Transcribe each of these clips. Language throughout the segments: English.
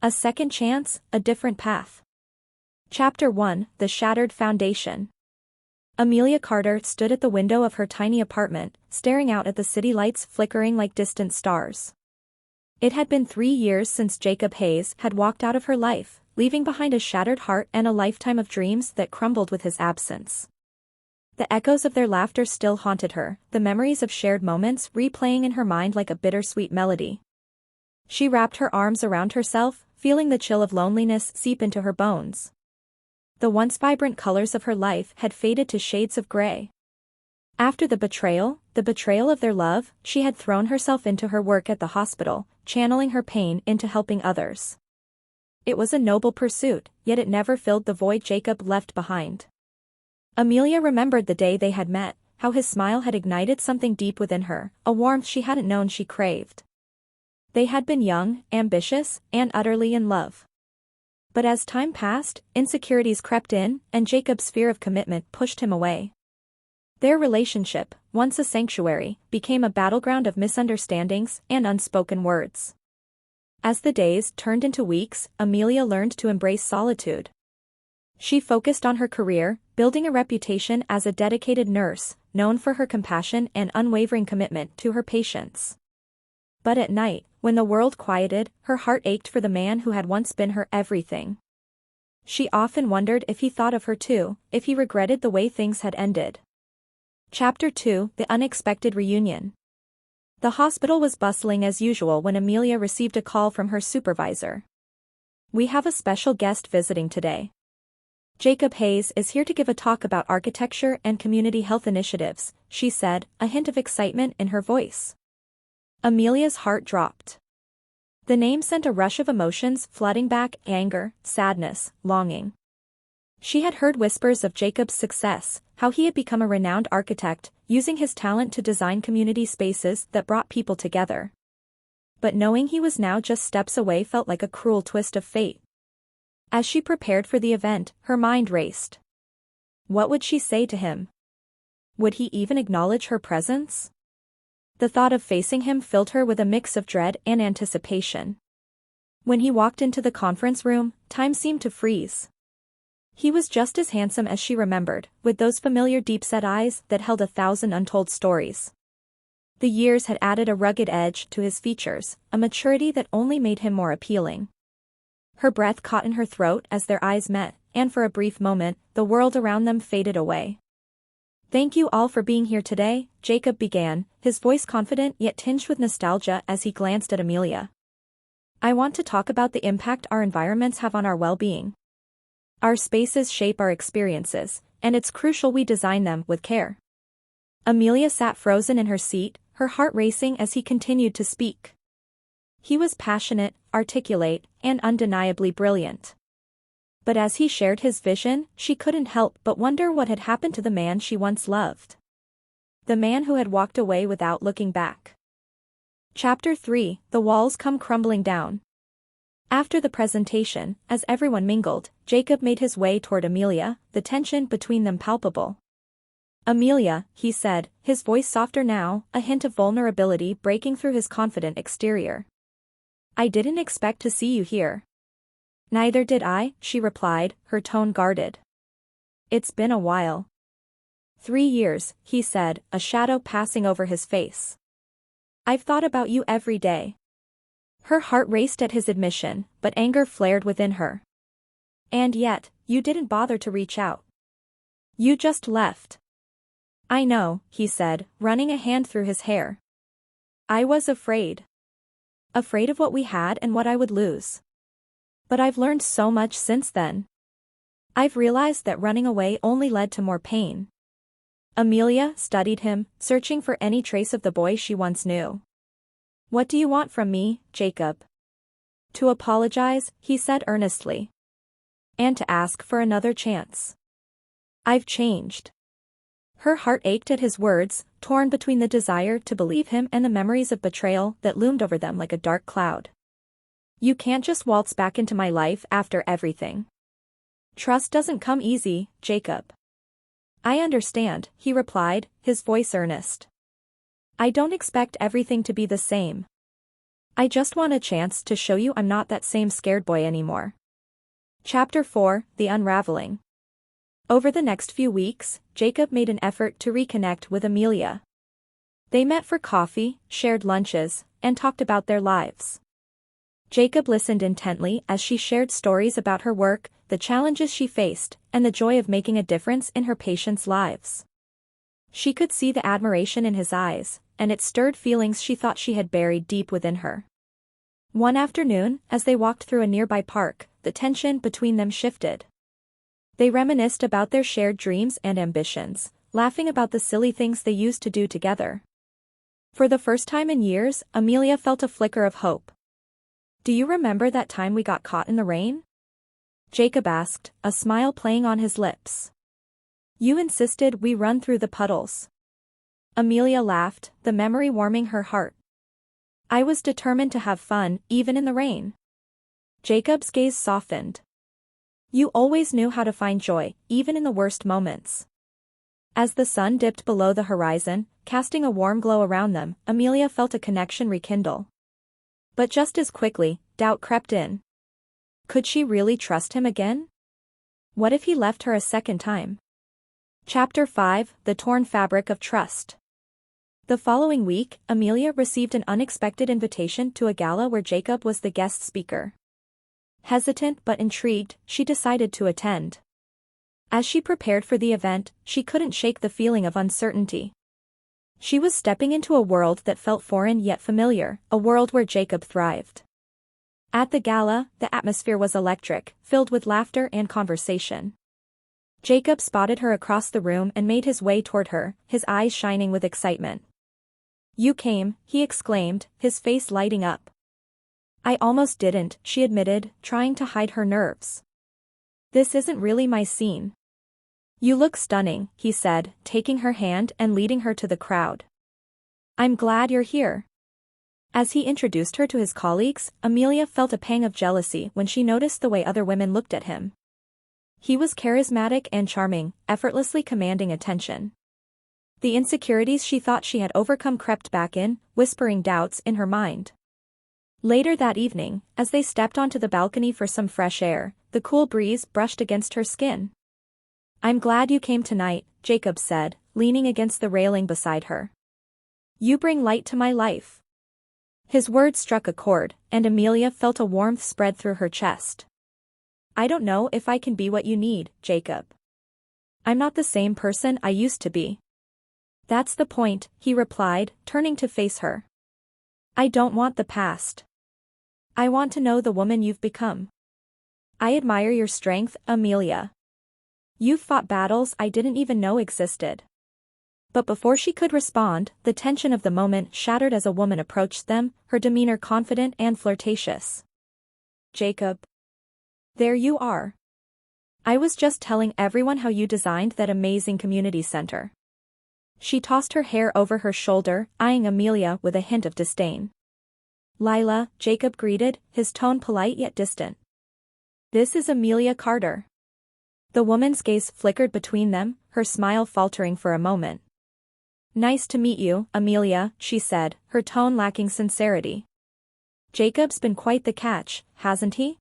A second chance, a different path. Chapter 1, The Shattered Foundation. Amelia Carter stood at the window of her tiny apartment, staring out at the city lights flickering like distant stars. It had been 3 years since Jacob Hayes had walked out of her life, leaving behind a shattered heart and a lifetime of dreams that crumbled with his absence. The echoes of their laughter still haunted her, the memories of shared moments replaying in her mind like a bittersweet melody. She wrapped her arms around herself, feeling the chill of loneliness seep into her bones. The once vibrant colors of her life had faded to shades of gray. After the betrayal of their love, she had thrown herself into her work at the hospital, channeling her pain into helping others. It was a noble pursuit, yet it never filled the void Jacob left behind. Amelia remembered the day they had met, how his smile had ignited something deep within her, a warmth she hadn't known she craved. They had been young, ambitious, and utterly in love. But as time passed, insecurities crept in, and Jacob's fear of commitment pushed him away. Their relationship, once a sanctuary, became a battleground of misunderstandings and unspoken words. As the days turned into weeks, Amelia learned to embrace solitude. She focused on her career, building a reputation as a dedicated nurse, known for her compassion and unwavering commitment to her patients. But at night, when the world quieted, her heart ached for the man who had once been her everything. She often wondered if he thought of her too, if he regretted the way things had ended. Chapter 2, The Unexpected Reunion. The hospital was bustling as usual when Amelia received a call from her supervisor. "We have a special guest visiting today. Jacob Hayes is here to give a talk about architecture and community health initiatives," she said, a hint of excitement in her voice. Amelia's heart dropped. The name sent a rush of emotions flooding back: anger, sadness, longing. She had heard whispers of Jacob's success, how he had become a renowned architect, using his talent to design community spaces that brought people together. But knowing he was now just steps away felt like a cruel twist of fate. As she prepared for the event, her mind raced. What would she say to him? Would he even acknowledge her presence? The thought of facing him filled her with a mix of dread and anticipation. When he walked into the conference room, time seemed to freeze. He was just as handsome as she remembered, with those familiar deep-set eyes that held 1,000 untold stories. The years had added a rugged edge to his features, a maturity that only made him more appealing. Her breath caught in her throat as their eyes met, and for a brief moment, the world around them faded away. "Thank you all for being here today," Jacob began, his voice confident yet tinged with nostalgia as he glanced at Amelia. "I want to talk about the impact our environments have on our well-being. Our spaces shape our experiences, and it's crucial we design them with care." Amelia sat frozen in her seat, her heart racing as he continued to speak. He was passionate, articulate, and undeniably brilliant. But as he shared his vision, she couldn't help but wonder what had happened to the man she once loved. The man who had walked away without looking back. Chapter 3, The Walls Come Crumbling Down. After the presentation, as everyone mingled, Jacob made his way toward Amelia, the tension between them palpable. "Amelia," he said, his voice softer now, a hint of vulnerability breaking through his confident exterior. "I didn't expect to see you here." "Neither did I," she replied, her tone guarded. "It's been a while." 3 years, he said, a shadow passing over his face. "I've thought about you every day." Her heart raced at his admission, but anger flared within her. "And yet, you didn't bother to reach out. You just left." "I know," he said, running a hand through his hair. "I was afraid. Afraid of what we had and what I would lose. But I've learned so much since then. I've realized that running away only led to more pain." Amelia studied him, searching for any trace of the boy she once knew. "What do you want from me, Jacob?" "To apologize," he said earnestly. "And to ask for another chance. I've changed." Her heart ached at his words, torn between the desire to believe him and the memories of betrayal that loomed over them like a dark cloud. "You can't just waltz back into my life after everything. Trust doesn't come easy, Jacob." "I understand," he replied, his voice earnest. "I don't expect everything to be the same. I just want a chance to show you I'm not that same scared boy anymore. Chapter 4, The Unraveling. Over the next few weeks, Jacob made an effort to reconnect with Amelia. They met for coffee, shared lunches, and talked about their lives. Jacob listened intently as she shared stories about her work, the challenges she faced, and the joy of making a difference in her patients' lives. She could see the admiration in his eyes, and it stirred feelings she thought she had buried deep within her. One afternoon, as they walked through a nearby park, the tension between them shifted. They reminisced about their shared dreams and ambitions, laughing about the silly things they used to do together. For the first time in years, Amelia felt a flicker of hope. "Do you remember that time we got caught in the rain?" Jacob asked, a smile playing on his lips. "You insisted we run through the puddles." Amelia laughed, the memory warming her heart. "I was determined to have fun, even in the rain." Jacob's gaze softened. "You always knew how to find joy, even in the worst moments." As the sun dipped below the horizon, casting a warm glow around them, Amelia felt a connection rekindle. But just as quickly, doubt crept in. Could she really trust him again? What if he left her a second time? Chapter 5, The Torn Fabric of Trust. The following week, Amelia received an unexpected invitation to a gala where Jacob was the guest speaker. Hesitant but intrigued, she decided to attend. As she prepared for the event, she couldn't shake the feeling of uncertainty. She was stepping into a world that felt foreign yet familiar, a world where Jacob thrived. At the gala, the atmosphere was electric, filled with laughter and conversation. Jacob spotted her across the room and made his way toward her, his eyes shining with excitement. "You came," he exclaimed, his face lighting up. "I almost didn't," she admitted, trying to hide her nerves. "This isn't really my scene." "You look stunning," he said, taking her hand and leading her to the crowd. "I'm glad you're here." As he introduced her to his colleagues, Amelia felt a pang of jealousy when she noticed the way other women looked at him. He was charismatic and charming, effortlessly commanding attention. The insecurities she thought she had overcome crept back in, whispering doubts in her mind. Later that evening, as they stepped onto the balcony for some fresh air, the cool breeze brushed against her skin. "I'm glad you came tonight," Jacob said, leaning against the railing beside her. "You bring light to my life." His words struck a chord, and Amelia felt a warmth spread through her chest. "I don't know if I can be what you need, Jacob. I'm not the same person I used to be." "That's the point," he replied, turning to face her. "I don't want the past. I want to know the woman you've become." "I admire your strength, Amelia. You've fought battles I didn't even know existed." But before she could respond, the tension of the moment shattered as a woman approached them, her demeanor confident and flirtatious. "Jacob. There you are. I was just telling everyone how you designed that amazing community center." She tossed her hair over her shoulder, eyeing Amelia with a hint of disdain. "Lila," Jacob greeted, his tone polite yet distant. "This is Amelia Carter." The woman's gaze flickered between them, her smile faltering for a moment. "Nice to meet you, Amelia," she said, her tone lacking sincerity. "Jacob's been quite the catch, hasn't he?"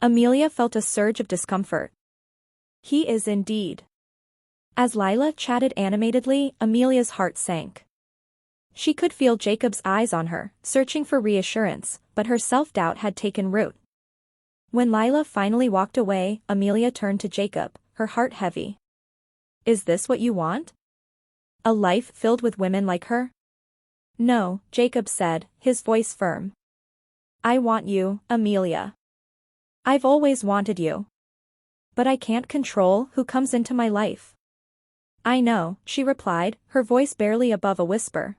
Amelia felt a surge of discomfort. "He is indeed." As Lila chatted animatedly, Amelia's heart sank. She could feel Jacob's eyes on her, searching for reassurance, but her self-doubt had taken root. When Lila finally walked away, Amelia turned to Jacob, her heart heavy. "Is this what you want? A life filled with women like her?" "No," Jacob said, his voice firm. "I want you, Amelia. I've always wanted you. But I can't control who comes into my life." "I know," she replied, her voice barely above a whisper.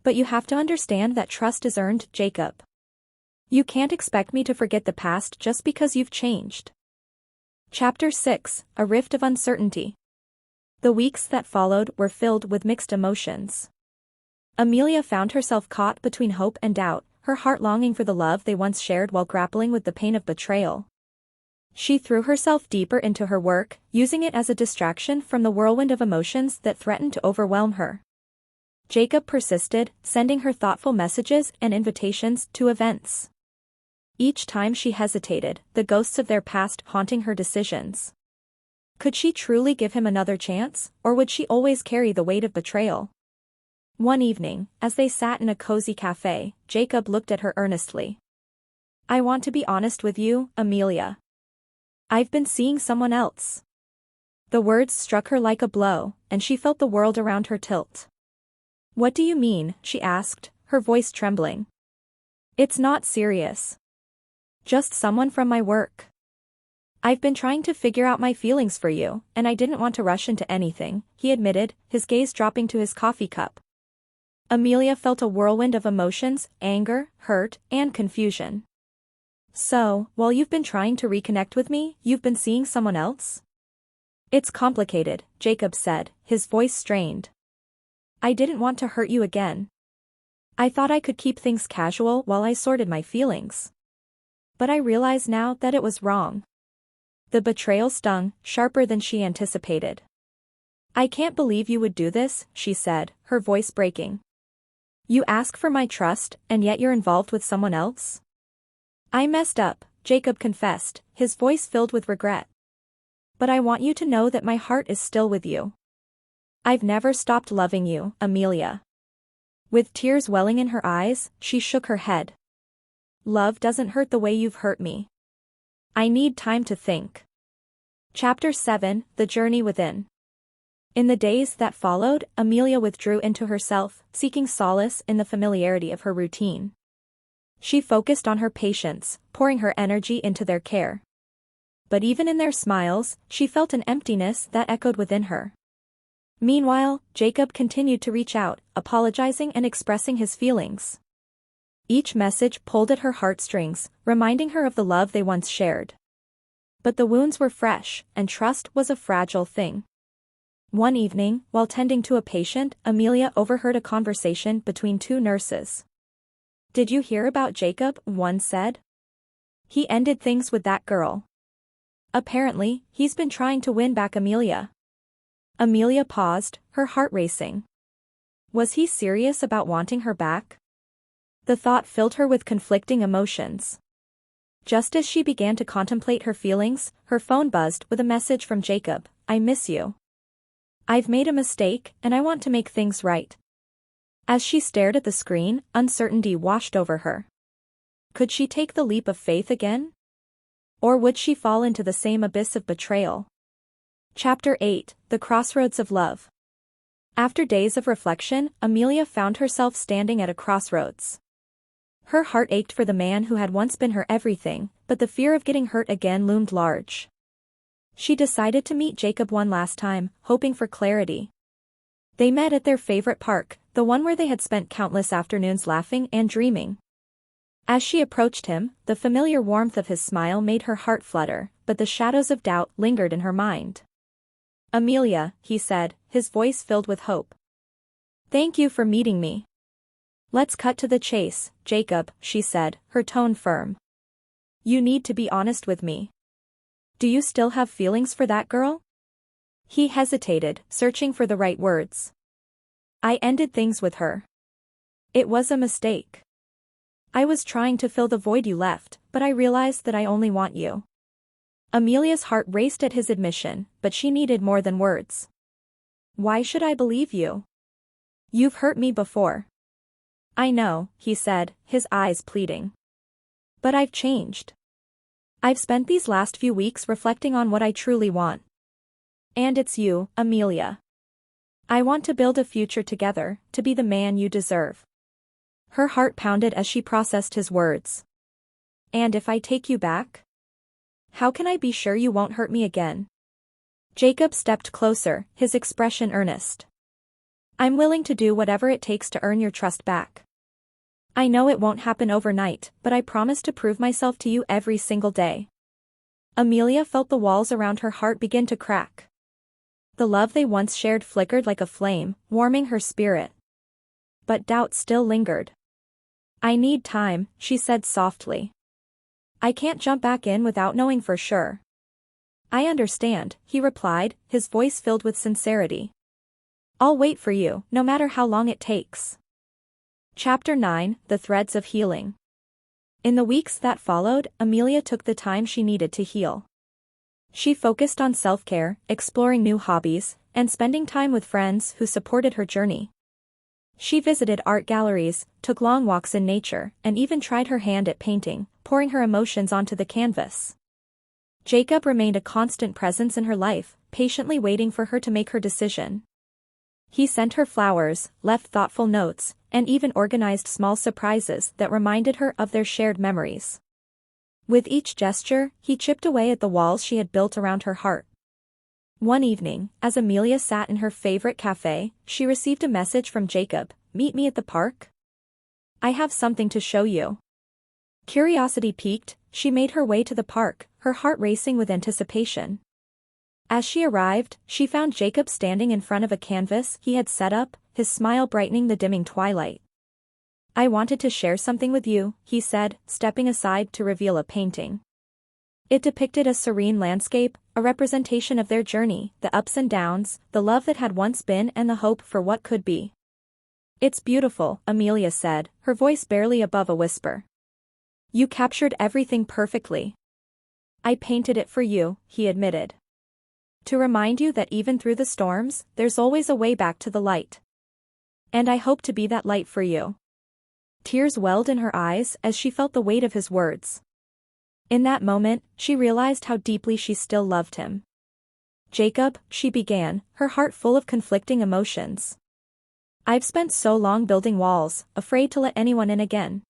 "But you have to understand that trust is earned, Jacob. You can't expect me to forget the past just because you've changed." Chapter 6, A Rift of Uncertainty. The weeks that followed were filled with mixed emotions. Amelia found herself caught between hope and doubt, her heart longing for the love they once shared while grappling with the pain of betrayal. She threw herself deeper into her work, using it as a distraction from the whirlwind of emotions that threatened to overwhelm her. Jacob persisted, sending her thoughtful messages and invitations to events. Each time she hesitated, the ghosts of their past haunting her decisions. Could she truly give him another chance, or would she always carry the weight of betrayal? One evening, as they sat in a cozy cafe, Jacob looked at her earnestly. "I want to be honest with you, Amelia. I've been seeing someone else." The words struck her like a blow, and she felt the world around her tilt. "What do you mean?" she asked, her voice trembling. "It's not serious. Just someone from my work. I've been trying to figure out my feelings for you, and I didn't want to rush into anything," he admitted, his gaze dropping to his coffee cup. Amelia felt a whirlwind of emotions, anger, hurt, and confusion. "So, while you've been trying to reconnect with me, you've been seeing someone else?" "It's complicated," Jacob said, his voice strained. "I didn't want to hurt you again. I thought I could keep things casual while I sorted my feelings. But I realize now that it was wrong." The betrayal stung, sharper than she anticipated. "I can't believe you would do this," she said, her voice breaking. "You ask for my trust, and yet you're involved with someone else?" "I messed up," Jacob confessed, his voice filled with regret. "But I want you to know that my heart is still with you. I've never stopped loving you, Amelia." With tears welling in her eyes, she shook her head. "Love doesn't hurt the way you've hurt me. I need time to think." Chapter 7, The Journey Within. In the days that followed, Amelia withdrew into herself, seeking solace in the familiarity of her routine. She focused on her patients, pouring her energy into their care. But even in their smiles, she felt an emptiness that echoed within her. Meanwhile, Jacob continued to reach out, apologizing and expressing his feelings. Each message pulled at her heartstrings, reminding her of the love they once shared. But the wounds were fresh, and trust was a fragile thing. One evening, while tending to a patient, Amelia overheard a conversation between two nurses. "Did you hear about Jacob?" one said. "He ended things with that girl. Apparently, he's been trying to win back Amelia." Amelia paused, her heart racing. Was he serious about wanting her back? The thought filled her with conflicting emotions. Just as she began to contemplate her feelings, her phone buzzed with a message from Jacob. "I miss you. I've made a mistake, and I want to make things right." As she stared at the screen, uncertainty washed over her. Could she take the leap of faith again? Or would she fall into the same abyss of betrayal? Chapter 8, The Crossroads of Love. After days of reflection, Amelia found herself standing at a crossroads. Her heart ached for the man who had once been her everything, but the fear of getting hurt again loomed large. She decided to meet Jacob one last time, hoping for clarity. They met at their favorite park, the one where they had spent countless afternoons laughing and dreaming. As she approached him, the familiar warmth of his smile made her heart flutter, but the shadows of doubt lingered in her mind. "Amelia," he said, his voice filled with hope. "Thank you for meeting me." "Let's cut to the chase, Jacob," she said, her tone firm. "You need to be honest with me. Do you still have feelings for that girl?" He hesitated, searching for the right words. "I ended things with her. It was a mistake. I was trying to fill the void you left, but I realized that I only want you." Amelia's heart raced at his admission, but she needed more than words. "Why should I believe you? You've hurt me before." "I know," he said, his eyes pleading. "But I've changed. I've spent these last few weeks reflecting on what I truly want. And it's you, Amelia. I want to build a future together, to be the man you deserve." Her heart pounded as she processed his words. "And if I take you back? How can I be sure you won't hurt me again?" Jacob stepped closer, his expression earnest. "I'm willing to do whatever it takes to earn your trust back. I know it won't happen overnight, but I promise to prove myself to you every single day." Amelia felt the walls around her heart begin to crack. The love they once shared flickered like a flame, warming her spirit. But doubt still lingered. "I need time," she said softly. "I can't jump back in without knowing for sure." "I understand," he replied, his voice filled with sincerity. I'll wait for you, no matter how long it takes. Chapter 9, The Threads of Healing. In the weeks that followed, Amelia took the time she needed to heal. She focused on self-care, exploring new hobbies, and spending time with friends who supported her journey. She visited art galleries, took long walks in nature, and even tried her hand at painting, pouring her emotions onto the canvas. Jacob remained a constant presence in her life, patiently waiting for her to make her decision. He sent her flowers, left thoughtful notes, and even organized small surprises that reminded her of their shared memories. With each gesture, he chipped away at the walls she had built around her heart. One evening, as Amelia sat in her favorite cafe, she received a message from Jacob, "Meet me at the park? I have something to show you." Curiosity piqued, she made her way to the park, her heart racing with anticipation. As she arrived, she found Jacob standing in front of a canvas he had set up, his smile brightening the dimming twilight. "I wanted to share something with you," he said, stepping aside to reveal a painting. It depicted a serene landscape, a representation of their journey, the ups and downs, the love that had once been and the hope for what could be. "It's beautiful," Amelia said, her voice barely above a whisper. "You captured everything perfectly." "I painted it for you," he admitted. "To remind you that even through the storms, there's always a way back to the light. And I hope to be that light for you." Tears welled in her eyes as she felt the weight of his words. In that moment, she realized how deeply she still loved him. "Jacob," she began, her heart full of conflicting emotions. "I've spent so long building walls, afraid to let anyone in again.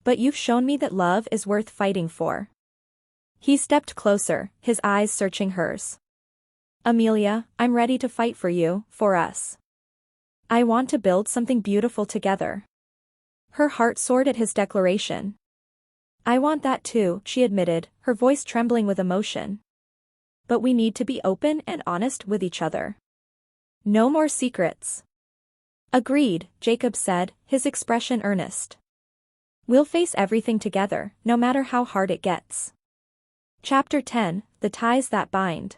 But you've shown me that love is worth fighting for." He stepped closer, his eyes searching hers. "Amelia, I'm ready to fight for you, for us. I want to build something beautiful together." Her heart soared at his declaration. "I want that too," she admitted, her voice trembling with emotion. "But we need to be open and honest with each other. No more secrets." "Agreed," Jacob said, his expression earnest. "We'll face everything together, no matter how hard it gets." Chapter 10, The Ties That Bind.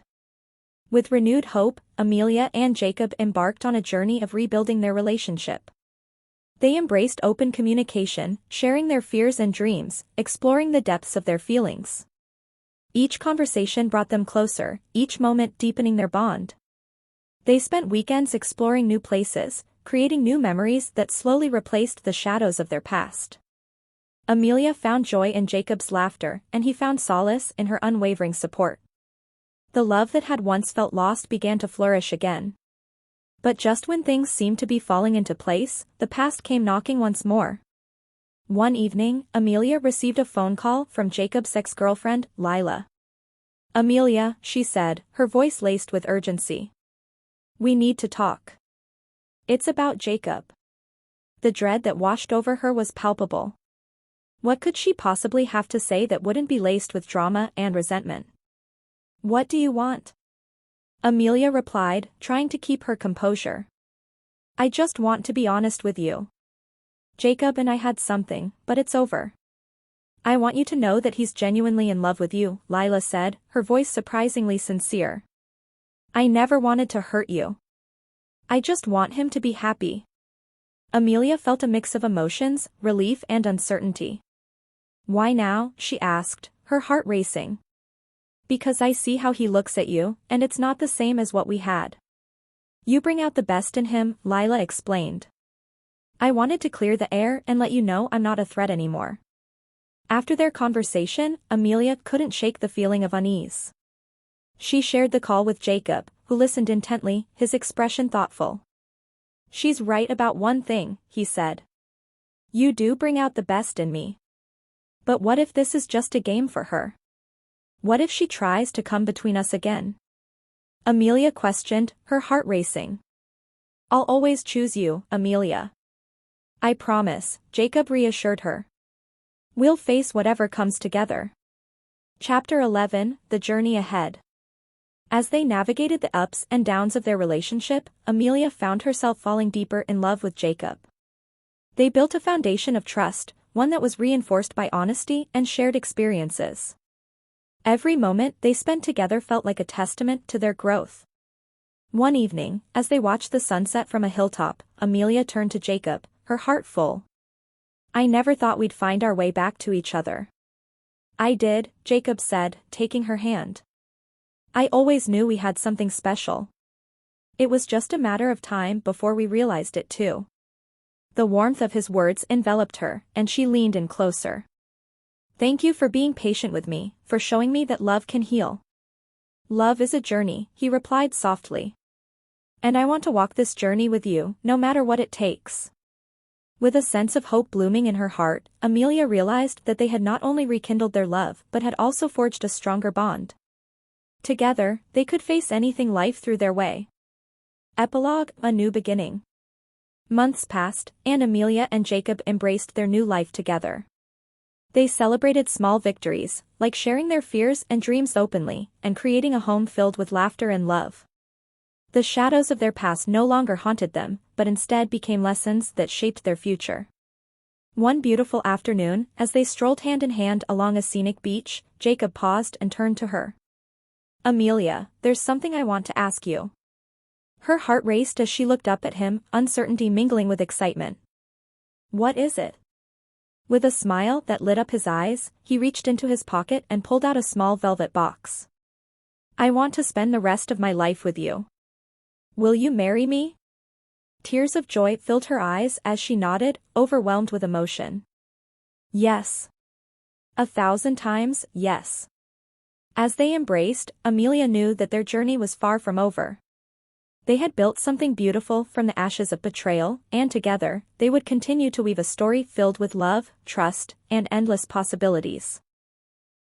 With renewed hope, Amelia and Jacob embarked on a journey of rebuilding their relationship. They embraced open communication, sharing their fears and dreams, exploring the depths of their feelings. Each conversation brought them closer, each moment deepening their bond. They spent weekends exploring new places, creating new memories that slowly replaced the shadows of their past. Amelia found joy in Jacob's laughter, and he found solace in her unwavering support. The love that had once felt lost began to flourish again. But just when things seemed to be falling into place, the past came knocking once more. One evening, Amelia received a phone call from Jacob's ex-girlfriend, Lila. "Amelia," she said, her voice laced with urgency. "We need to talk. It's about Jacob." The dread that washed over her was palpable. What could she possibly have to say that wouldn't be laced with drama and resentment? "What do you want?" Amelia replied, trying to keep her composure. "I just want to be honest with you. Jacob and I had something, but it's over. I want you to know that he's genuinely in love with you," Lila said, her voice surprisingly sincere. "I never wanted to hurt you. I just want him to be happy." Amelia felt a mix of emotions, relief and uncertainty. "Why now?" she asked, her heart racing. "Because I see how he looks at you, and it's not the same as what we had. You bring out the best in him," Lila explained. "I wanted to clear the air and let you know I'm not a threat anymore." After their conversation, Amelia couldn't shake the feeling of unease. She shared the call with Jacob, who listened intently, his expression thoughtful. "She's right about one thing," he said. "You do bring out the best in me. But what if this is just a game for her? What if she tries to come between us again?" Amelia questioned, her heart racing. "I'll always choose you, Amelia. I promise," Jacob reassured her. "We'll face whatever comes together." Chapter 11, The Journey Ahead. As they navigated the ups and downs of their relationship, Amelia found herself falling deeper in love with Jacob. They built a foundation of trust, one that was reinforced by honesty and shared experiences. Every moment they spent together felt like a testament to their growth. One evening, as they watched the sunset from a hilltop, Amelia turned to Jacob, her heart full. "I never thought we'd find our way back to each other." "I did," Jacob said, taking her hand. "I always knew we had something special. It was just a matter of time before we realized it too." The warmth of his words enveloped her, and she leaned in closer. "Thank you for being patient with me, for showing me that love can heal." "Love is a journey," he replied softly. "And I want to walk this journey with you, no matter what it takes." With a sense of hope blooming in her heart, Amelia realized that they had not only rekindled their love but had also forged a stronger bond. Together, they could face anything life threw their way. Epilogue: A new beginning. Months passed, and Amelia and Jacob embraced their new life together. They celebrated small victories, like sharing their fears and dreams openly, and creating a home filled with laughter and love. The shadows of their past no longer haunted them, but instead became lessons that shaped their future. One beautiful afternoon, as they strolled hand in hand along a scenic beach, Jacob paused and turned to her. "Amelia, there's something I want to ask you." Her heart raced as she looked up at him, uncertainty mingling with excitement. "What is it?" With a smile that lit up his eyes, he reached into his pocket and pulled out a small velvet box. "I want to spend the rest of my life with you. Will you marry me?" Tears of joy filled her eyes as she nodded, overwhelmed with emotion. "Yes. 1,000 times, yes." As they embraced, Amelia knew that their journey was far from over. They had built something beautiful from the ashes of betrayal, and together, they would continue to weave a story filled with love, trust, and endless possibilities.